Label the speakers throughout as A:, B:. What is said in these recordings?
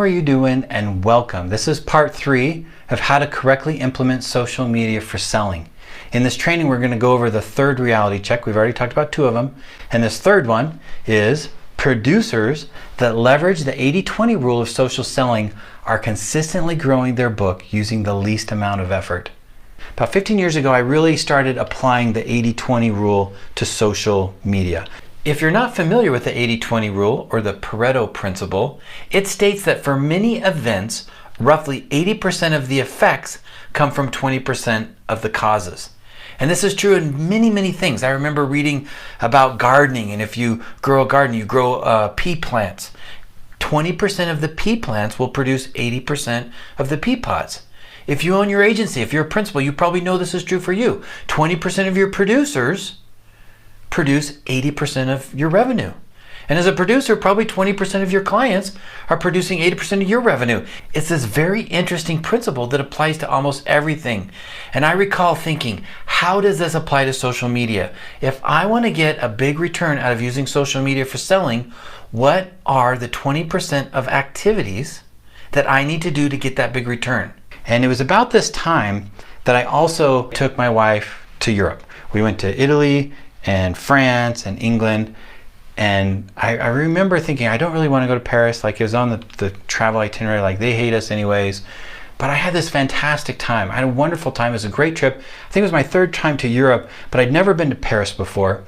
A: are you doing? And welcome. This is part 3 of how to correctly implement social media for selling. In this training, we're going to go over the third reality check. We've already talked about 2 of them. And this third one is producers that leverage the 80-20 rule of social selling are consistently growing their book using the least amount of effort. About 15 years ago, I really started applying the 80-20 rule to social media. If you're not familiar with the 80-20 rule or the Pareto principle, it states that for many events, roughly 80% of the effects come from 20% of the causes. And this is true in many, many things. I remember reading about gardening, and if you grow a garden, you grow pea plants. 20% of the pea plants will produce 80% of the pea pods. If you own your agency, if you're a principal, you probably know this is true for you. 20% of your producers produce 80% of your revenue. And as a producer, probably 20% of your clients are producing 80% of your revenue. It's this very interesting principle that applies to almost everything. And I recall thinking, how does this apply to social media? If I want to get a big return out of using social media for selling, what are the 20% of activities that I need to do to get that big return? And it was about this time that I also took my wife to Europe. We went to Italy and France and England. And I remember thinking, I don't really want to go to Paris. Like, it was on the travel itinerary, like they hate us anyways. But I had this fantastic time. I had a wonderful time. It was a great trip. I think it was my 3rd time to Europe, but I'd never been to Paris before.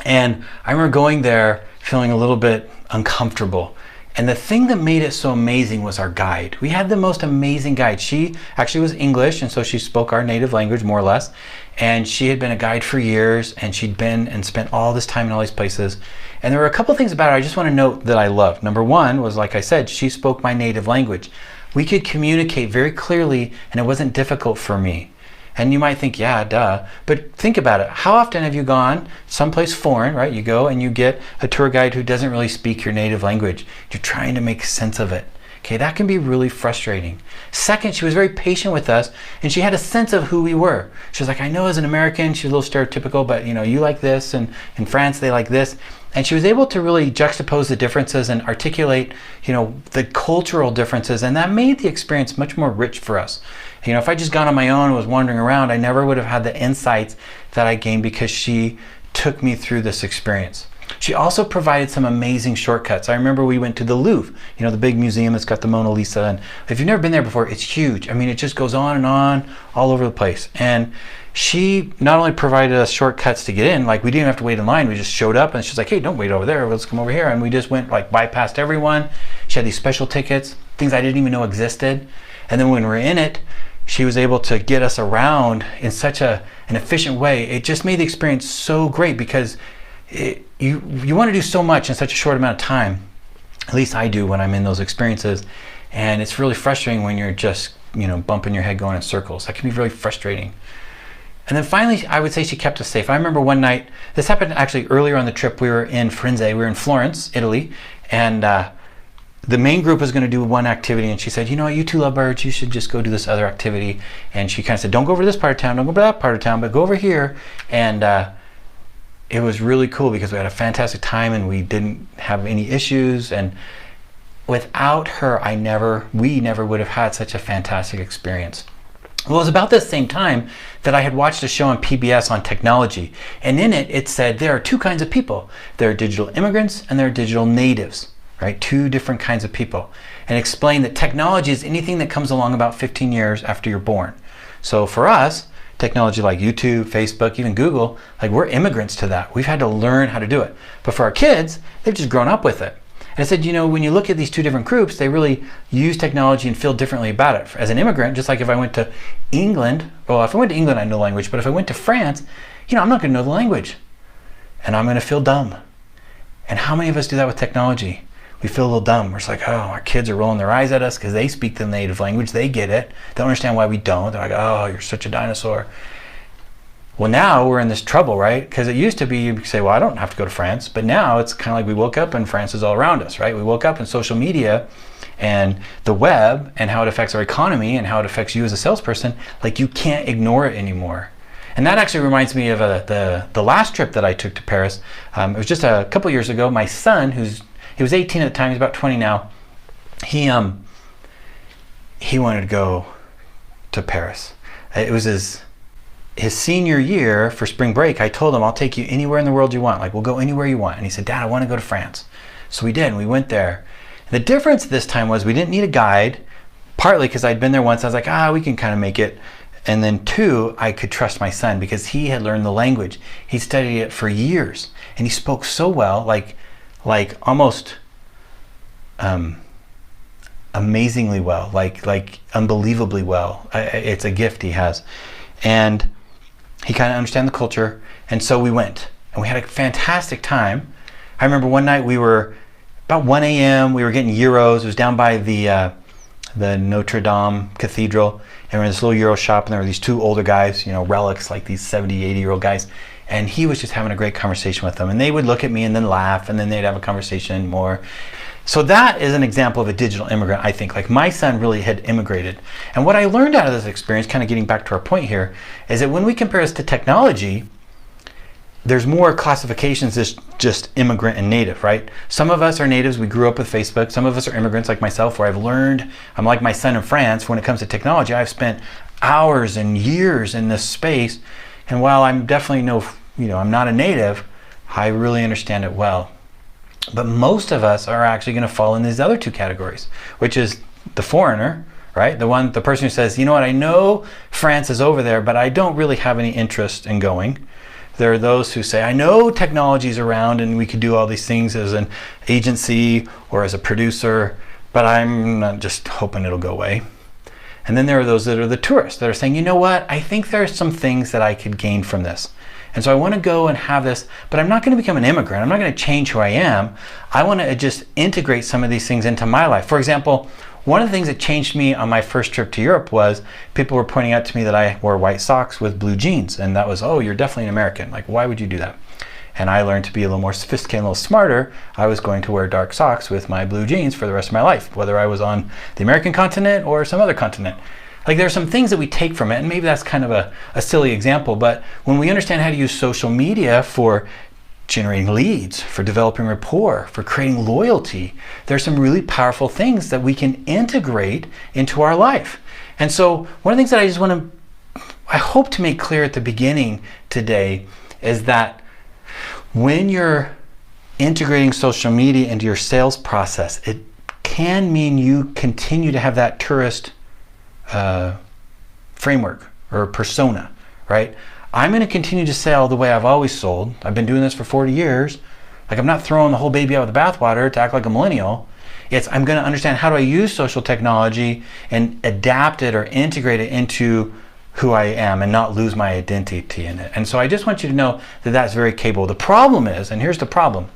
A: And I remember going there feeling a little bit uncomfortable. And the thing that made it so amazing was our guide. We had the most amazing guide. She actually was English, and so she spoke our native language more or less. And she had been a guide for years, and she'd been and spent all this time in all these places. And there were a couple things about her I just want to note that I loved. Number 1 was, like I said, she spoke my native language. We could communicate very clearly, and it wasn't difficult for me. And you might think, yeah, duh. But think about it. How often have you gone someplace foreign, right? You go and you get a tour guide who doesn't really speak your native language. You're trying to make sense of it. Okay, that can be really frustrating. Second, she was very patient with us, and she had a sense of who we were. She was like, I know as an American, she's a little stereotypical, but you like this, and in France they like this. And she was able to really juxtapose the differences and articulate, the cultural differences, and that made the experience much more rich for us. If I just gone on my own and was wandering around, I never would have had the insights that I gained because she took me through this experience. She also provided some amazing shortcuts. I remember we went to the Louvre, the big museum that's got the Mona Lisa. And if you've never been there before, it's huge. I mean, it just goes on and on all over the place. And she not only provided us shortcuts to get in, like we didn't have to wait in line. We just showed up and she's like, hey, don't wait over there. Let's come over here. And we just went bypassed everyone. She had these special tickets, things I didn't even know existed. And then when we were in it, she was able to get us around in such an efficient way. It just made the experience so great because you want to do so much in such a short amount of time. At least I do when I'm in those experiences. And it's really frustrating when you're just, bumping your head going in circles. That can be really frustrating. And then finally, I would say she kept us safe. I remember one night, this happened actually earlier on the trip. We were in Firenze, we were in Florence, Italy, and the main group was going to do one activity, and she said, you 2 lovebirds, you should just go do this other activity. And she kind of said, don't go over to this part of town, don't go to that part of town, but go over here. And it was really cool because we had a fantastic time and we didn't have any issues. And without her, we never would have had such a fantastic experience. Well, it was about this same time that I had watched a show on PBS on technology. And in it, it said there are 2 kinds of people. There are digital immigrants and there are digital natives, right? 2 different kinds of people. And explained that technology is anything that comes along about 15 years after you're born. So for us, technology like YouTube, Facebook, even Google, we're immigrants to that. We've had to learn how to do it. But for our kids, they've just grown up with it. And I said, when you look at these 2 different groups, they really use technology and feel differently about it. As an immigrant, just like if I went to England, well, if I went to England, I know the language, but if I went to France, I'm not going to know the language. And I'm going to feel dumb. And how many of us do that with technology? We feel a little dumb. We're just like, oh, our kids are rolling their eyes at us because they speak the native language. They get it. They don't understand why we don't. They're like, oh, you're such a dinosaur. Well, now we're in this trouble, right? Because it used to be you say, well, I don't have to go to France. But now it's kind of like we woke up and France is all around us, right? We woke up and social media and the web and how it affects our economy and how it affects you as a salesperson, you can't ignore it anymore. And that actually reminds me of the last trip that I took to Paris. It was just a couple years ago. My son, he was 18 at the time, he's about 20 now. he wanted to go to Paris. It was his senior year for spring break. I told him, I'll take you anywhere in the world you want. Like, we'll go anywhere you want. And he said, Dad, I want to go to France. So we did, and we went there. And the difference this time was we didn't need a guide, partly because I'd been there once. I was like, we can kind of make it. And then two, I could trust my son because he had learned the language. He studied it for years, and he spoke so well, like almost amazingly well, like unbelievably well. It's a gift he has. And he kind of understands the culture. And so we went, and we had a fantastic time. I remember one night we were about 1 a.m. We were getting gyros. It was down by the Notre Dame Cathedral, and we were in this little gyro shop, and there were these two older guys, relics, like these 70, 80-year-old guys. And he was just having a great conversation with them. And they would look at me and then laugh, and then they'd have a conversation more. So that is an example of a digital immigrant, I think. Like, my son really had immigrated. And what I learned out of this experience, kind of getting back to our point here, is that when we compare this to technology, there's more classifications than just immigrant and native, right? Some of us are natives. We grew up with Facebook. Some of us are immigrants like myself, where I've learned, I'm like my son in France. When it comes to technology, I've spent hours and years in this space. And while I'm definitely I'm not a native, I really understand it well. But most of us are actually going to fall in these other two categories, which is the foreigner, right? The person who says, I know France is over there, but I don't really have any interest in going. There are those who say, I know technology's around and we could do all these things as an agency or as a producer, but I'm not just hoping it'll go away. And then there are those that are the tourists that are saying, I think there's some things that I could gain from this. And so I want to go and have this, but I'm not going to become an immigrant. I'm not going to change who I am. I want to just integrate some of these things into my life. For example, one of the things that changed me on my first trip to Europe was people were pointing out to me that I wore white socks with blue jeans. And that was, you're definitely an American. Like, why would you do that? And I learned to be a little more sophisticated, a little smarter. I was going to wear dark socks with my blue jeans for the rest of my life, whether I was on the American continent or some other continent. Like, there are some things that we take from it, and maybe that's kind of a silly example, but when we understand how to use social media for generating leads, for developing rapport, for creating loyalty, there's some really powerful things that we can integrate into our life. And so one of the things that I hope to make clear at the beginning today is that when you're integrating social media into your sales process, it can mean you continue to have that tourist framework or persona, right? I'm going to continue to sell the way I've always sold. I've been doing this for 40 years. Like, I'm not throwing the whole baby out with the bathwater to act like a millennial. I'm going to understand, how do I use social technology and adapt it or integrate it into who I am and not lose my identity in it. And so I just want you to know that that's very capable. The problem is, and here's the problem,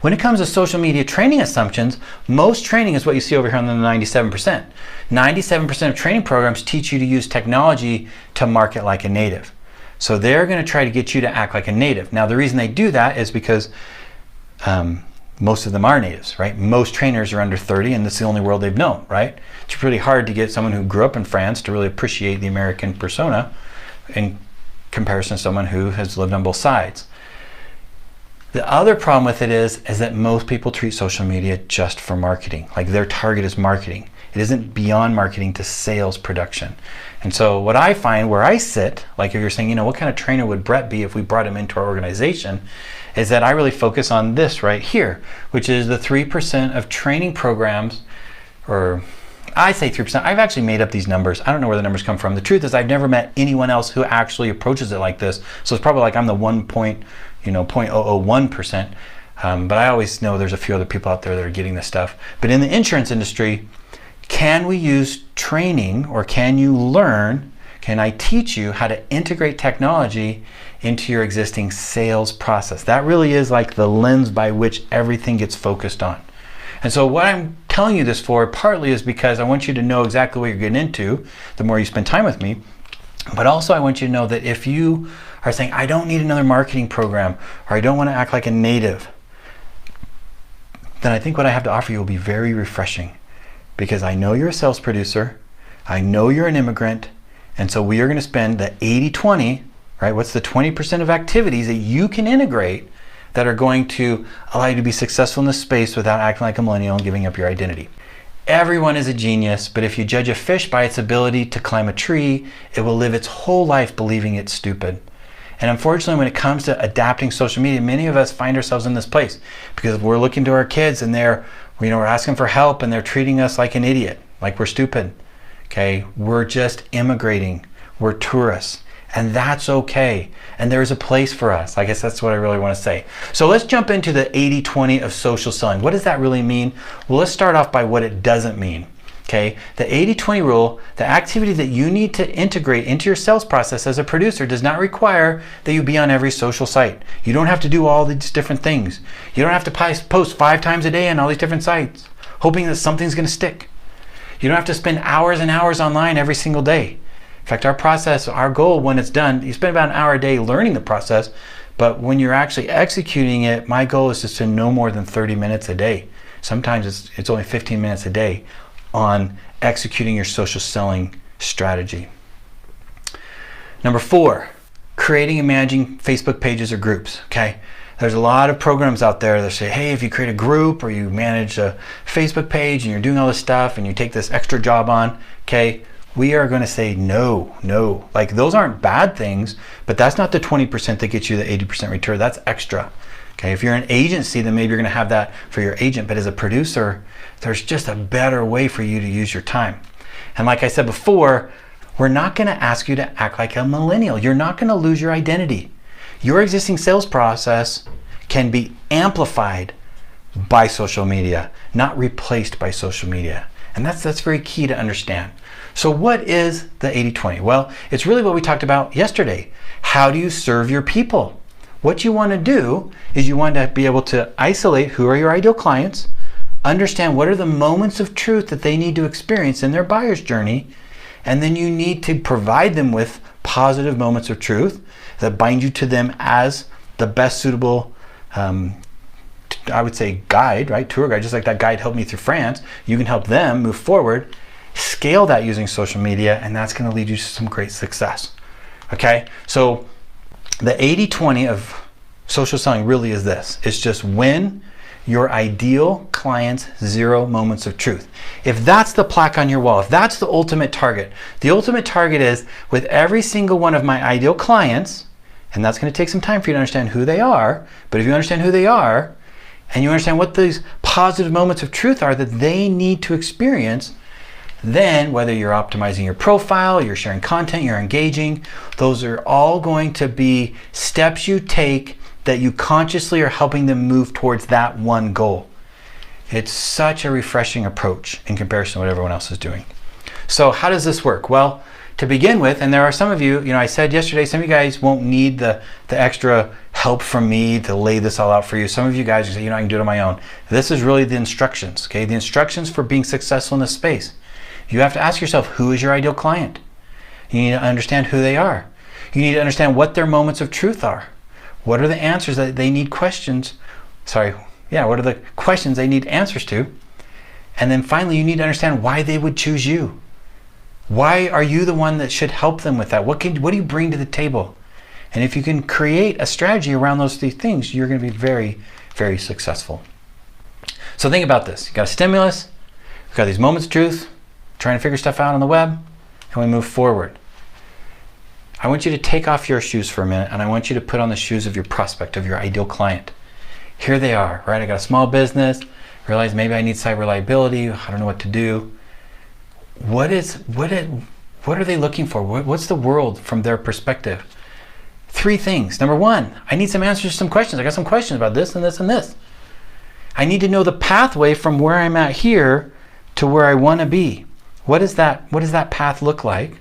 A: when it comes to social media training assumptions, most training is what you see over here on the 97%. 97% of training programs teach you to use technology to market like a native. So they're going to try to get you to act like a native. Now, the reason they do that is because most of them are natives, right? Most trainers are under 30, and that's the only world they've known, right? It's really hard to get someone who grew up in France to really appreciate the American persona in comparison to someone who has lived on both sides. The other problem with it is that most people treat social media just for marketing. Like, their target is marketing. It isn't beyond marketing to sales production. And so what I find where I sit, like if you're saying, what kind of trainer would Brett be if we brought him into our organization, is that I really focus on this right here, which is the 3% of training programs, or I say 3%. I've actually made up these numbers. I don't know where the numbers come from. The truth is, I've never met anyone else who actually approaches it like this. So it's probably like I'm the 0.001%. But I always know there's a few other people out there that are getting this stuff. But in the insurance industry, can we use training, or can I teach you how to integrate technology into your existing sales process? That really is like the lens by which everything gets focused on. And so what I'm telling you this for partly is because I want you to know exactly what you're getting into the more you spend time with me. But also I want you to know that if you are saying, I don't need another marketing program, or I don't want to act like a native, then I think what I have to offer you will be very refreshing. Because I know you're a sales producer, I know you're an immigrant, and so we are going to spend the 80-20, right? What's the 20% of activities that you can integrate that are going to allow you to be successful in this space without acting like a millennial and giving up your identity? Everyone is a genius, but if you judge a fish by its ability to climb a tree, it will live its whole life believing it's stupid. And unfortunately, when it comes to adapting social media, many of us find ourselves in this place because we're looking to our kids and we're asking for help and they're treating us like an idiot, like we're stupid. Okay, we're just immigrating, we're tourists, and that's okay. And there's a place for us. I guess that's what I really want to say. So let's jump into the 80-20 of social selling. What does that really mean? Well, let's start off by what it doesn't mean. Okay, the 80-20 rule, the activity that you need to integrate into your sales process as a producer does not require that you be on every social site. You don't have to do all these different things. You don't have to post 5 times a day on all these different sites, hoping that something's going to stick. You don't have to spend hours and hours online every single day. In fact, our process, our goal when it's done, you spend about an hour a day learning the process, but when you're actually executing it, my goal is just to no more than 30 minutes a day. Sometimes it's only 15 minutes a day on executing your social selling strategy. Number 4, creating and managing Facebook pages or groups. Okay, there's a lot of programs out there that say, hey, if you create a group or you manage a Facebook page and you're doing all this stuff and you take this extra job on, okay, we are going to say no. Like, those aren't bad things, but that's not the 20% that gets you the 80% return. That's extra. Okay, if you're an agency, then maybe you're going to have that for your agent, but as a producer, there's just a better way for you to use your time. And like I said before, we're not going to ask you to act like a millennial. You're not going to lose your identity. Your existing sales process can be amplified by social media, not replaced by social media. And that's very key to understand. So what is the 80-20? Well, it's really what we talked about yesterday. How do you serve your people? What you want to do is you want to be able to isolate who are your ideal clients, understand what are the moments of truth that they need to experience in their buyer's journey, and then you need to provide them with positive moments of truth that bind you to them as the best suitable, I would say, guide, right? Tour guide, just like that guide helped me through France. You can help them move forward, scale that using social media, and that's going to lead you to some great success. Okay, so the 80-20 of social selling really is this. It's just win your ideal client's 0 moments of truth. If that's the plaque on your wall, if that's the ultimate target is with every single one of my ideal clients, and that's going to take some time for you to understand who they are, but if you understand who they are, and you understand what these positive moments of truth are that they need to experience, then whether you're optimizing your profile, you're sharing content, you're engaging, those are all going to be steps you take that you consciously are helping them move towards that one goal. It's such a refreshing approach in comparison to what everyone else is doing. So how does this work? Well, to begin with, and there are some of you, I said yesterday, some of you guys won't need the extra help from me to lay this all out for you. Some of you guys say, I can do it on my own. This is really the instructions, okay? The instructions for being successful in this space. You have to ask yourself, who is your ideal client? You need to understand who they are. You need to understand what their moments of truth are. What are the answers that they need what are the questions they need answers to? And then finally, you need to understand why they would choose you. Why are you the one that should help them with that? What do you bring to the table? And if you can create a strategy around those 3 things, you're going to be very, very successful. So think about this. You've got a stimulus, you've got these moments of truth, trying to figure stuff out on the web, and we move forward. I want you to take off your shoes for a minute, and I want you to put on the shoes of your prospect, of your ideal client. Here they are, right? I got a small business, realize maybe I need site reliability, I don't know what to do. What are they looking for? What's the world from their perspective? 3 things. Number 1, I need some answers to some questions. I got some questions about this and this and this. I need to know the pathway from where I'm at here to where I want to be. What does that path look like?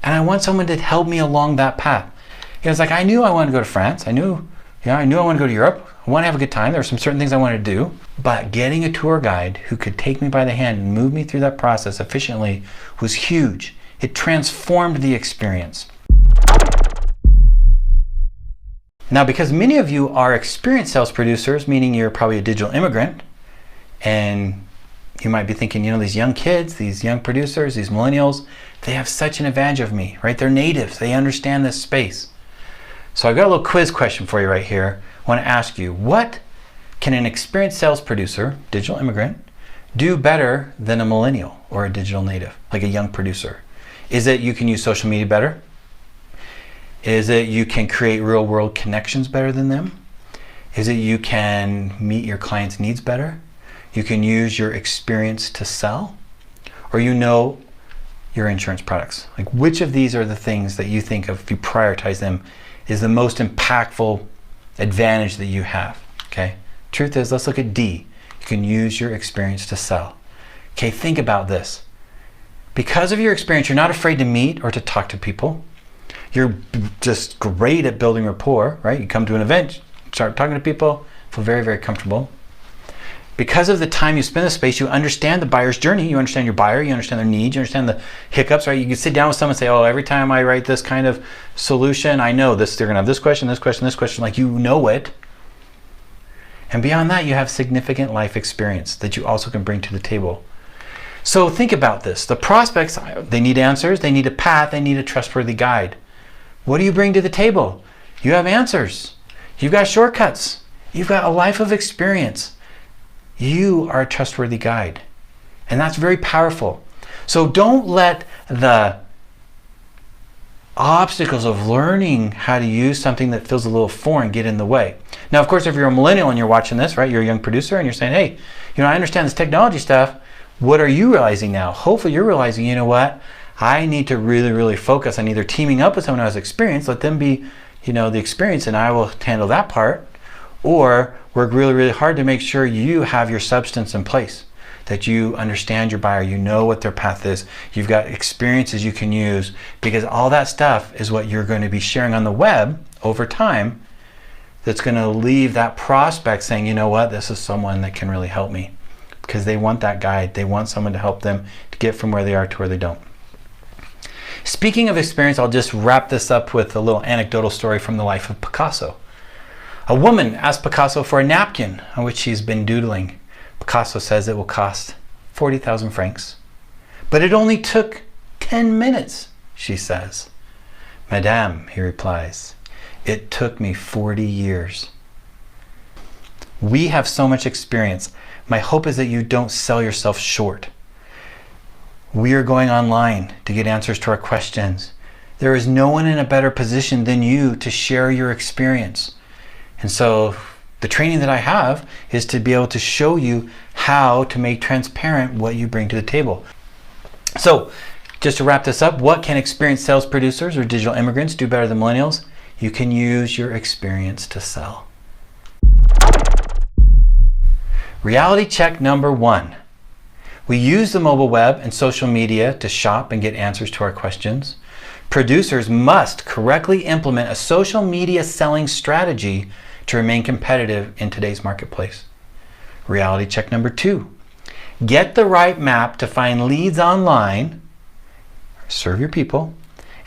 A: And I want someone to help me along that path. It's like, I knew I wanted to go to France. I knew I wanted to go to Europe. I want to have a good time. There were some certain things I wanted to do. But getting a tour guide who could take me by the hand and move me through that process efficiently was huge. It transformed the experience. Now, because many of you are experienced sales producers, meaning you're probably a digital immigrant, and you might be thinking, these young kids, these young producers, these millennials, they have such an advantage of me, right? They're natives. They understand this space. So I've got a little quiz question for you right here. I want to ask you, what can an experienced sales producer, digital immigrant, do better than a millennial or a digital native, like a young producer? Is it you can use social media better? Is it you can create real world connections better than them? Is it you can meet your clients' needs better? You can use your experience to sell? Or you know your insurance products? Like, which of these are the things that you think of, if you prioritize them, is the most impactful advantage that you have? Okay. Truth is, let's look at D. You can use your experience to sell. Okay, think about this. Because of your experience, you're not afraid to meet or to talk to people. You're just great at building rapport, right? You come to an event, start talking to people, feel very, very comfortable. Because of the time you spend in the space, you understand the buyer's journey. You understand your buyer, you understand their needs, you understand the hiccups, right? You can sit down with someone and say, oh, every time I write this kind of solution, I know this, they're gonna have this question, this question, this question, like you know it. And beyond that, you have significant life experience that you also can bring to the table. So think about this. The prospects, they need answers, they need a path, they need a trustworthy guide. What do you bring to the table? You have answers. You've got shortcuts. You've got a life of experience. You are a trustworthy guide. And that's very powerful. So don't let the obstacles of learning how to use something that feels a little foreign get in the way. Now, of course, if you're a millennial and you're watching this, right, you're a young producer and you're saying, hey, I understand this technology stuff. What are you realizing now? Hopefully you're realizing, you know what? I need to really, really focus on either teaming up with someone who has experience, let them be, the experience, and I will handle that part, or work really, really hard to make sure you have your substance in place, that you understand your buyer, you know what their path is, you've got experiences you can use, because all that stuff is what you're going to be sharing on the web over time that's going to leave that prospect saying, you know what, this is someone that can really help me, because they want that guide. They want someone to help them to get from where they are to where they don't. Speaking of experience, I'll just wrap this up with a little anecdotal story from the life of Picasso. A woman asked Picasso for a napkin on which she's been doodling. Picasso says it will cost 40,000 francs. But it only took 10 minutes, she says. Madame, he replies, it took me 40 years. We have so much experience. My hope is that you don't sell yourself short. We are going online to get answers to our questions. There is no one in a better position than you to share your experience. And so the training that I have is to be able to show you how to make transparent what you bring to the table. So just to wrap this up, what can experienced sales producers or digital immigrants do better than millennials? You can use your experience to sell. Reality check number 1. We use the mobile web and social media to shop and get answers to our questions. Producers must correctly implement a social media selling strategy to remain competitive in today's marketplace. Reality check number 2. Get the right map to find leads online, serve your people,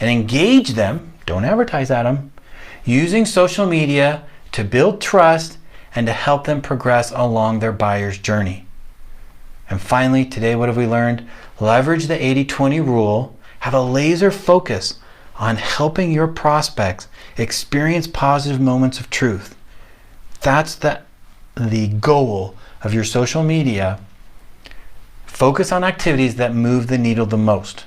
A: and engage them, don't advertise at them, using social media to build trust and to help them progress along their buyer's journey. And finally, today, what have we learned? Leverage the 80-20 rule. Have a laser focus on helping your prospects experience positive moments of truth. That's the goal of your social media. Focus on activities that move the needle the most.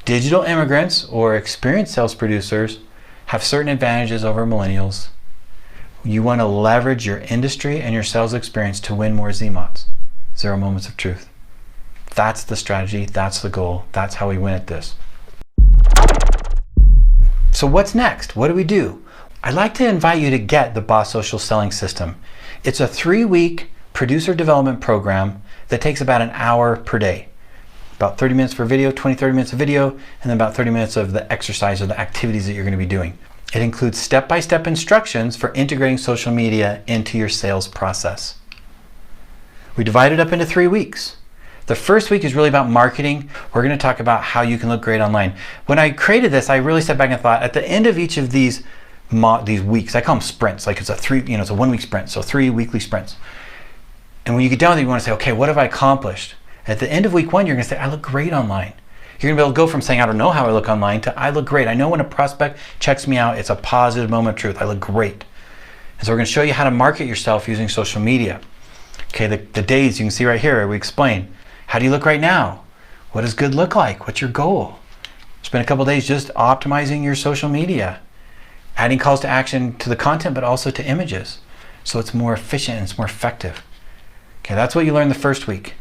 A: Digital immigrants or experienced sales producers have certain advantages over millennials. You want to leverage your industry and your sales experience to win more ZMOTs. 0 moments of truth. That's the strategy, that's the goal, that's how we win at this. So what's next? What do we do? I'd like to invite you to get the Boss Social Selling System. It's a 3-week producer development program that takes about an hour per day. About 30 minutes for video, 20-30 minutes of video, and then about 30 minutes of the exercise or the activities that you're going to be doing. It includes step-by-step instructions for integrating social media into your sales process. We divide it up into 3 weeks. The first week is really about marketing. We're going to talk about how you can look great online. When I created this, I really sat back and thought, at the end of each of these weeks, I call them sprints, like it's a 1-week sprint, so 3 weekly sprints. And when you get down there, you want to say, okay, what have I accomplished? At the end of week 1, you're going to say, I look great online. You're going to be able to go from saying, I don't know how I look online, to I look great. I know when a prospect checks me out, it's a positive moment of truth. I look great. And so we're going to show you how to market yourself using social media. Okay, the days you can see right here, we explain. How do you look right now? What does good look like? What's your goal? Spend a couple days just optimizing your social media, adding calls to action to the content, but also to images. So it's more efficient and it's more effective. Okay, that's what you learned the first week.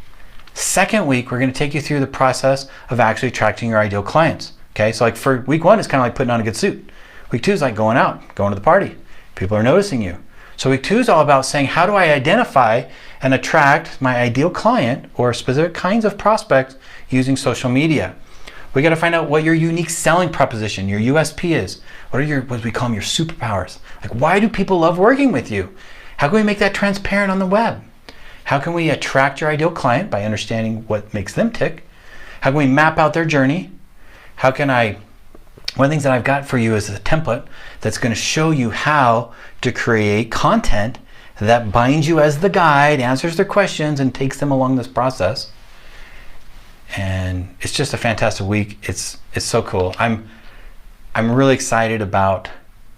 A: Second week, we're going to take you through the process of actually attracting your ideal clients. Okay, so like for week 1, it's kind of like putting on a good suit. Week 2 is like going out, going to the party. People are noticing you. So week 2 is all about saying, how do I identify and attract my ideal client or specific kinds of prospects using social media? We got to find out what your unique selling proposition, your USP is. What are what we call them, your superpowers? Like, why do people love working with you? How can we make that transparent on the web? How can we attract your ideal client by understanding what makes them tick? How can we map out their journey? One of the things that I've got for you is a template that's going to show you how to create content that binds you as the guide, answers their questions, and takes them along this process. And it's just a fantastic week. It's so cool. I'm really excited about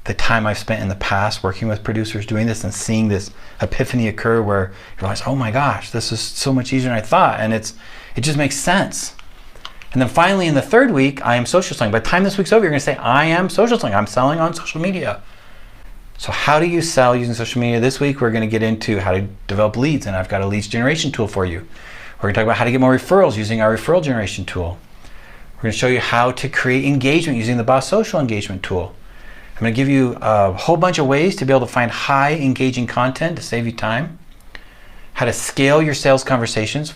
A: the time I've spent in the past working with producers doing this and seeing this epiphany occur where you realize, oh my gosh, this is so much easier than I thought, and it just makes sense. And then finally, in the third week, I am social selling. By the time this week's over, you're going to say, I am social selling. I'm selling on social media. So how do you sell using social media? This week, we're going to get into how to develop leads, and I've got a leads generation tool for you. We're going to talk about how to get more referrals using our referral generation tool. We're going to show you how to create engagement using the Boss Social engagement tool. I'm going to give you a whole bunch of ways to be able to find high engaging content to save you time. How to scale your sales conversations.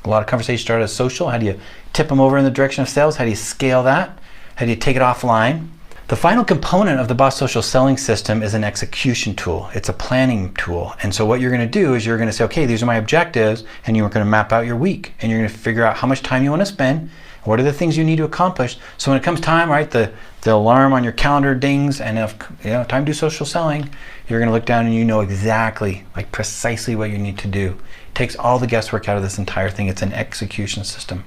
A: A lot of conversations start as social. How do you tip them over in the direction of sales? How do you scale that? How do you take it offline? The final component of the Boss Social selling system is an execution tool. It's a planning tool. And so what you're going to do is you're going to say, okay, these are my objectives, and you're going to map out your week. And you're going to figure out how much time you want to spend, what are the things you need to accomplish. So when it comes time, right, the alarm on your calendar dings, and if time to do social selling, you're going to look down and you know exactly, like precisely what you need to do. It takes all the guesswork out of this entire thing. It's an execution system.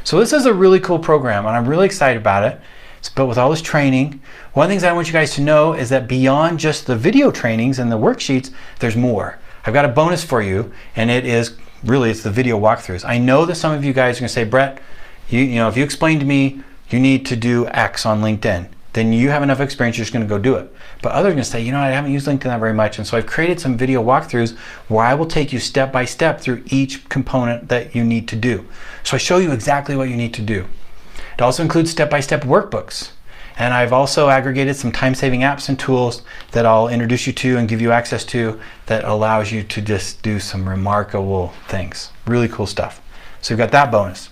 A: So this is a really cool program, and I'm really excited about it. It's built with all this training. One of the things I want you guys to know is that beyond just the video trainings and the worksheets, there's more. I've got a bonus for you, and it's the video walkthroughs. I know that some of you guys are going to say, Brett, if you explain to me you need to do X on LinkedIn, then you have enough experience, you're just going to go do it. But others are going to say, I haven't used LinkedIn that very much, and so I've created some video walkthroughs where I will take you step by step through each component that you need to do. So I show you exactly what you need to do. It also includes step-by-step workbooks. And I've also aggregated some time-saving apps and tools that I'll introduce you to and give you access to that allows you to just do some remarkable things. Really cool stuff. So you've got that bonus.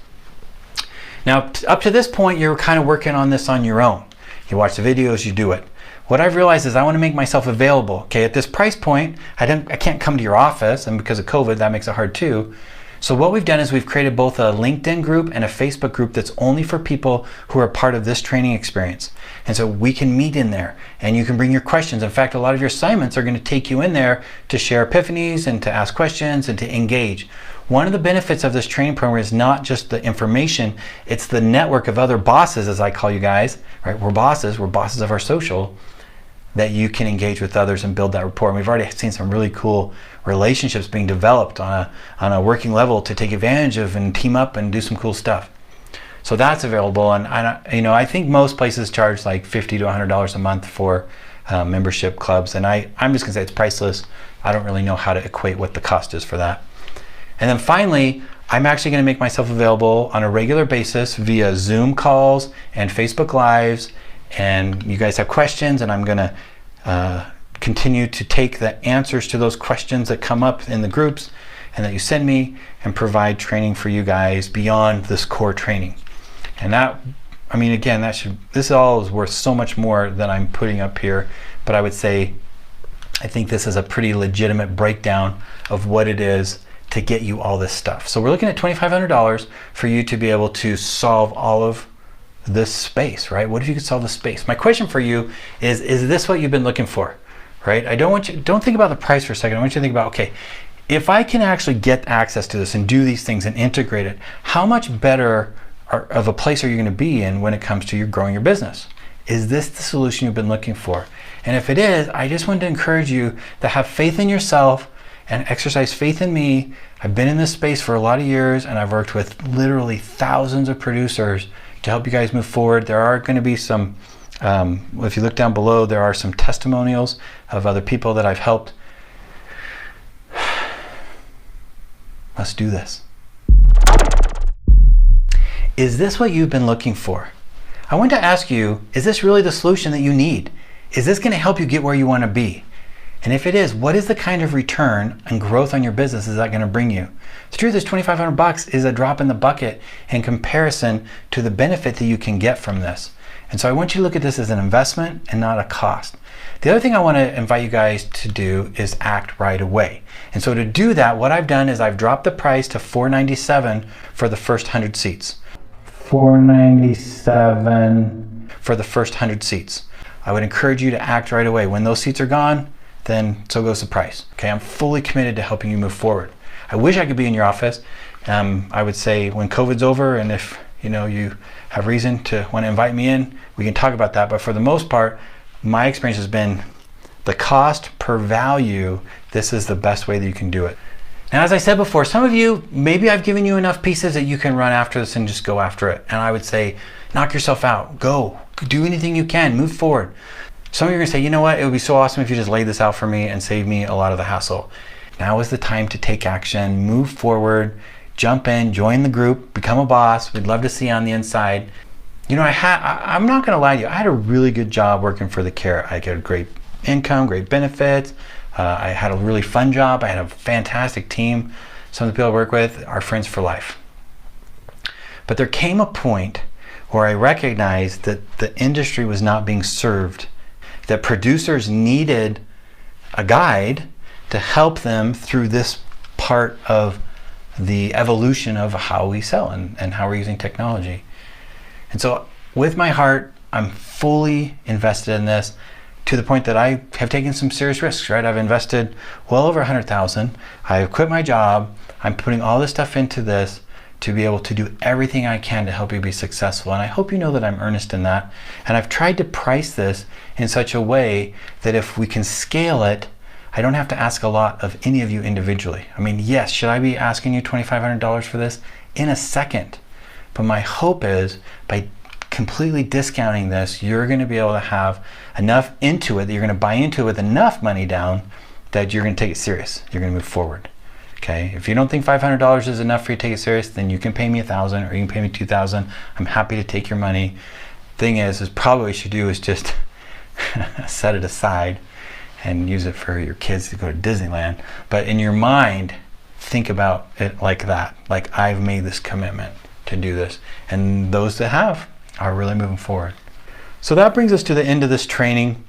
A: Now, up to this point, you're kind of working on this on your own. You watch the videos, you do it. What I've realized is I want to make myself available. Okay, at this price point, I can't come to your office, and because of COVID, that makes it hard too. So what we've done is we've created both a LinkedIn group and a Facebook group that's only for people who are part of this training experience. And so we can meet in there, and you can bring your questions. In fact, a lot of your assignments are going to take you in there to share epiphanies and to ask questions and to engage. One of the benefits of this training program is not just the information, it's the network of other bosses, as I call you guys, right? We're bosses of our social, that you can engage with others and build that rapport. And we've already seen some really cool relationships being developed on a working level to take advantage of and team up and do some cool stuff. So that's available, and I think most places charge like $50 to $100 a month for membership clubs, and I'm just gonna say it's priceless. I don't really know how to equate what the cost is for that. And then finally, I'm actually gonna make myself available on a regular basis via Zoom calls and Facebook Lives, and you guys have questions, and I'm gonna continue to take the answers to those questions that come up in the groups and that you send me and provide training for you guys beyond this core training. And this all is worth so much more than I'm putting up here, but I would say I think this is a pretty legitimate breakdown of what it is to get you all this stuff. So we're looking at $2,500 for you to be able to solve all of this space, right? What if you could solve the space? My question for you is this what you've been looking for? Right? Don't think about the price for a second. I want you to think about, okay, if I can actually get access to this and do these things and integrate it, how much better of a place are you going to be in when it comes to growing your business? Is this the solution you've been looking for? And if it is, I just want to encourage you to have faith in yourself and exercise faith in me. I've been in this space for a lot of years, and I've worked with literally thousands of producers to help you guys move forward. There are going to be some, if you look down below, there are some testimonials of other people that I've helped. Let's do this. Is this what you've been looking for? I want to ask you, is this really the solution that you need? Is this going to help you get where you want to be? And if it is, what is the kind of return and growth on your business is that going to bring you? The truth is $2,500 is a drop in the bucket in comparison to the benefit that you can get from this. And so I want you to look at this as an investment and not a cost. The other thing I want to invite you guys to do is act right away. And so to do that, what I've done is I've dropped the price to $497 for the first 100 seats. $497 for the first 100 seats. I would encourage you to act right away. When those seats are gone, then so goes the price. Okay, I'm fully committed to helping you move forward. I wish I could be in your office. I would say when COVID's over, and if you have reason to want to invite me in, we can talk about that. But for the most part, my experience has been the cost per value. This is the best way that you can do it. Now, as I said before, some of you, maybe I've given you enough pieces that you can run after this and just go after it. And I would say, knock yourself out. Go. Do anything you can. Move forward. Some of you are going to say, you know what? It would be so awesome if you just laid this out for me and saved me a lot of the hassle. Now is the time to take action. Move forward. Jump in. Join the group. Become a boss. We'd love to see you on the inside. I'm not going to lie to you. I had a really good job working for the Carrot. I got a great income, great benefits. I had a really fun job. I had a fantastic team. Some of the people I work with are friends for life. But there came a point where I recognized that the industry was not being served, that producers needed a guide to help them through this part of the evolution of how we sell and how we're using technology. And so with my heart, I'm fully invested in this, to the point that I have taken some serious risks, right? I've invested well over $100,000. I've quit my job. I'm putting all this stuff into this to be able to do everything I can to help you be successful. And I hope you know that I'm earnest in that. And I've tried to price this in such a way that if we can scale it, I don't have to ask a lot of any of you individually. I mean, yes, should I be asking you $2,500 for this? In a second. But my hope is by completely discounting this, you're going to be able to have enough into it that you're going to buy into it with enough money down that you're going to take it serious. You're going to move forward. Okay. If you don't think $500 is enough for you to take it serious, then you can pay me $1,000 or you can pay me $2,000. I'm happy to take your money. Thing is probably what you should do is just set it aside and use it for your kids to go to Disneyland. But in your mind, think about it like that. Like, I've made this commitment to do this. And those that have are really moving forward. So that brings us to the end of this training.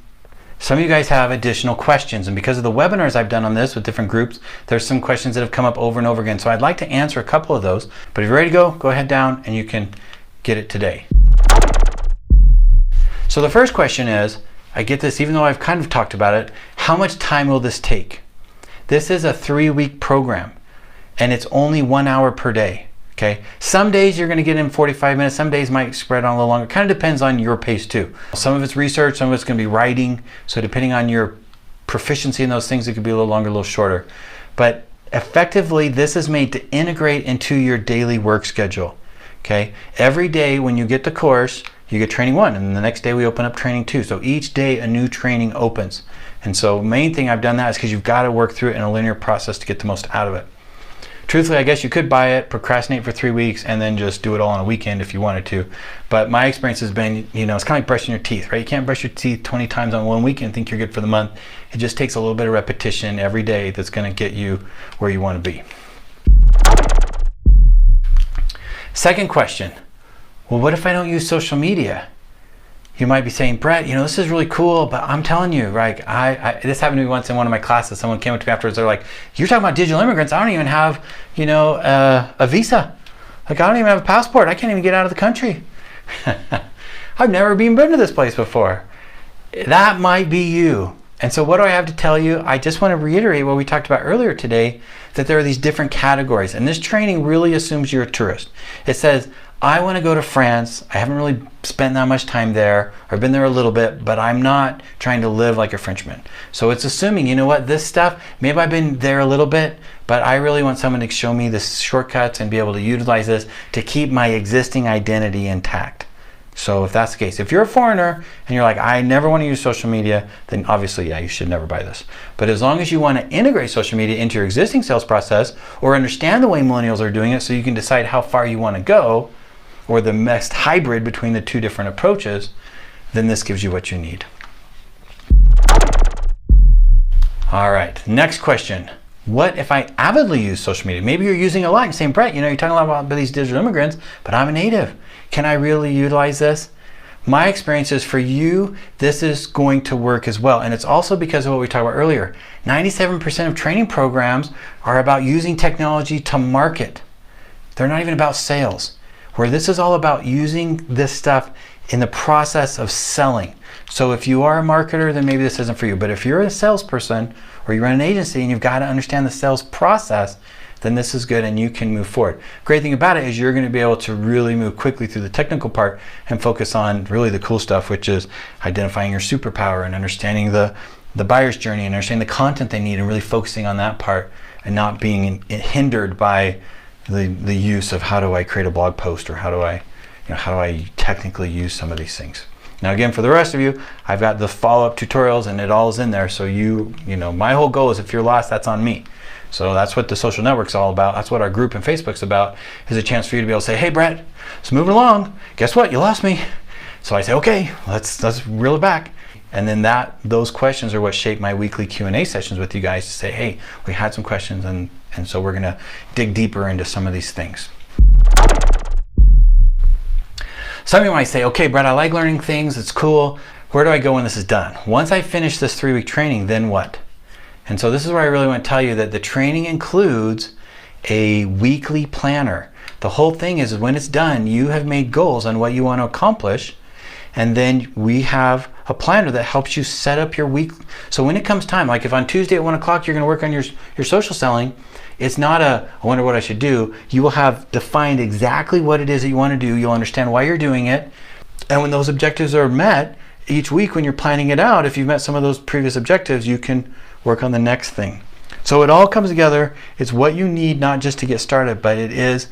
A: Some of you guys have additional questions, and because of the webinars I've done on this with different groups, there's some questions that have come up over and over again. So I'd like to answer a couple of those, but if you're ready to go ahead down and you can get it today. So the first question is, I get this even though I've kind of talked about it, how much time will this take? This is a 3-week program, and it's only 1 hour per day. Okay. Some days you're going to get in 45 minutes. Some days might spread on a little longer. It kind of depends on your pace too. Some of it's research, some of it's going to be writing. So depending on your proficiency in those things, it could be a little longer, a little shorter. But effectively, this is made to integrate into your daily work schedule. Okay. Every day when you get the course, you get training 1, and the next day we open up training 2. So each day a new training opens. And so main thing I've done that is because you've got to work through it in a linear process to get the most out of it. Truthfully, I guess you could buy it, procrastinate for 3 weeks, and then just do it all on a weekend if you wanted to. But my experience has been, it's kind of like brushing your teeth, right? You can't brush your teeth 20 times on one week and think you're good for the month. It just takes a little bit of repetition every day that's going to get you where you want to be. Second question. Well, what if I don't use social media? You might be saying, Brett, this is really cool, but I'm telling you, right? This happened to me once in one of my classes. Someone came up to me afterwards. They're like, you're talking about digital immigrants. I don't even have, a visa. Like, I don't even have a passport. I can't even get out of the country. I've never been to this place before. That might be you. And so what do I have to tell you? I just want to reiterate what we talked about earlier today, that there are these different categories. And this training really assumes you're a tourist. It says, I want to go to France. I haven't really spent that much time there, or been there a little bit, but I'm not trying to live like a Frenchman. So it's assuming, you know what, this stuff, maybe I've been there a little bit, but I really want someone to show me the shortcuts and be able to utilize this to keep my existing identity intact. So if that's the case, if you're a foreigner and you're like, I never want to use social media, then obviously, yeah, you should never buy this. But as long as you want to integrate social media into your existing sales process, or understand the way millennials are doing it so you can decide how far you want to go, or the best hybrid between the two different approaches, then this gives you what you need. All right, next question. What if I avidly use social media? Maybe you're using a lot and saying, Brett, you know, you're talking a lot about these digital immigrants, but I'm a native. Can I really utilize this? My experience is for you, this is going to work as well. And it's also because of what we talked about earlier. 97% of training programs are about using technology to market. They're not even about sales. Where this is all about using this stuff in the process of selling. So if you are a marketer, then maybe this isn't for you. But if you're a salesperson or you run an agency and you've got to understand the sales process, then this is good and you can move forward. Great thing about it is you're going to be able to really move quickly through the technical part and focus on really the cool stuff, which is identifying your superpower and understanding the buyer's journey and understanding the content they need and really focusing on that part and not being hindered by the use of how do I create a blog post or how do I technically use some of these things. Now again, for the rest of you, I've got the follow-up tutorials and it all is in there. So you know, my whole goal is if you're lost, that's on me. So that's what the social network's all about. That's what our group in Facebook's about, is a chance for you to be able to say, hey Brett, it's moving along. Guess what? You lost me. So I say, okay, let's reel it back. And then those questions are what shape my weekly Q&A sessions with you guys to say, hey, we had some questions and so we're gonna dig deeper into some of these things. Some of you might say, okay, Brett, I like learning things, it's cool. Where do I go when this is done? Once I finish this 3-week training, then what? And so this is where I really want to tell you that the training includes a weekly planner. The whole thing is when it's done, you have made goals on what you want to accomplish. And then we have a planner that helps you set up your week. So when it comes time, like if on Tuesday at 1 o'clock, you're going to work on your social selling, it's not I wonder what I should do. You will have defined exactly what it is that you want to do. You'll understand why you're doing it. And when those objectives are met, each week when you're planning it out, if you've met some of those previous objectives, you can work on the next thing. So it all comes together. It's what you need, not just to get started, but it's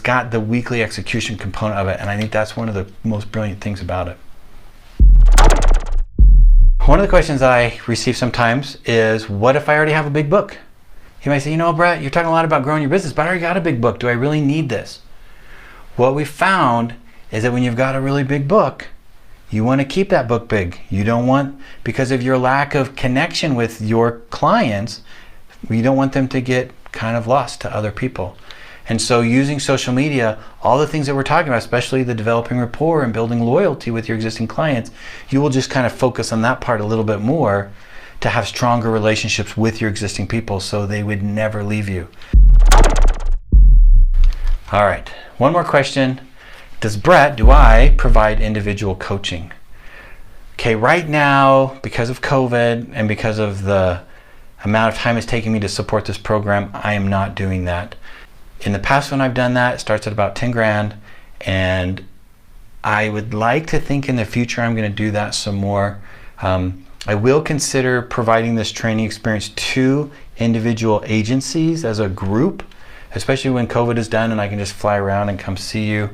A: got the weekly execution component of it. And I think that's one of the most brilliant things about it. One of the questions that I receive sometimes is, what if I already have a big book? You might say, you know, Brett, you're talking a lot about growing your business, but I already got a big book. Do I really need this? What we found is that when you've got a really big book, you want to keep that book big. You don't want, because of your lack of connection with your clients, you don't want them to get kind of lost to other people. And so using social media, all the things that we're talking about, especially the developing rapport and building loyalty with your existing clients, you will just kind of focus on that part a little bit more to have stronger relationships with your existing people so they would never leave you. All right, one more question. Do I provide individual coaching? Okay, right now, because of COVID and because of the amount of time it's taking me to support this program, I am not doing that. In the past when I've done that, it starts at about 10 grand, and I would like to think in the future I'm going to do that some more. I will consider providing this training experience to individual agencies as a group, especially when COVID is done and I can just fly around and come see you.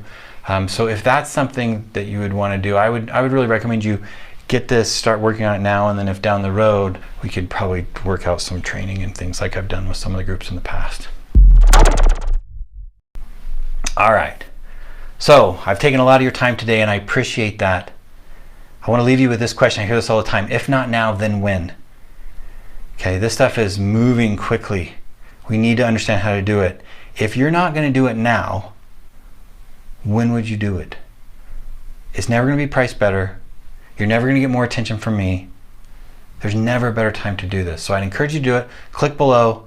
A: So if that's something that you would want to do, I would really recommend you get this, start working on it now, and then if down the road, we could probably work out some training and things like I've done with some of the groups in the past. All right, so I've taken a lot of your time today and I appreciate that. I want to leave you with this question. I hear this all the time. If not now, then when? Okay, this stuff is moving quickly. We need to understand how to do it. If you're not going to do it now, when would you do it? It's never going to be priced better. You're never going to get more attention from me. There's never a better time to do this. So I'd encourage you to do it. Click below,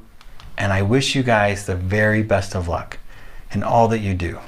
A: and I wish you guys the very best of luck in all that you do.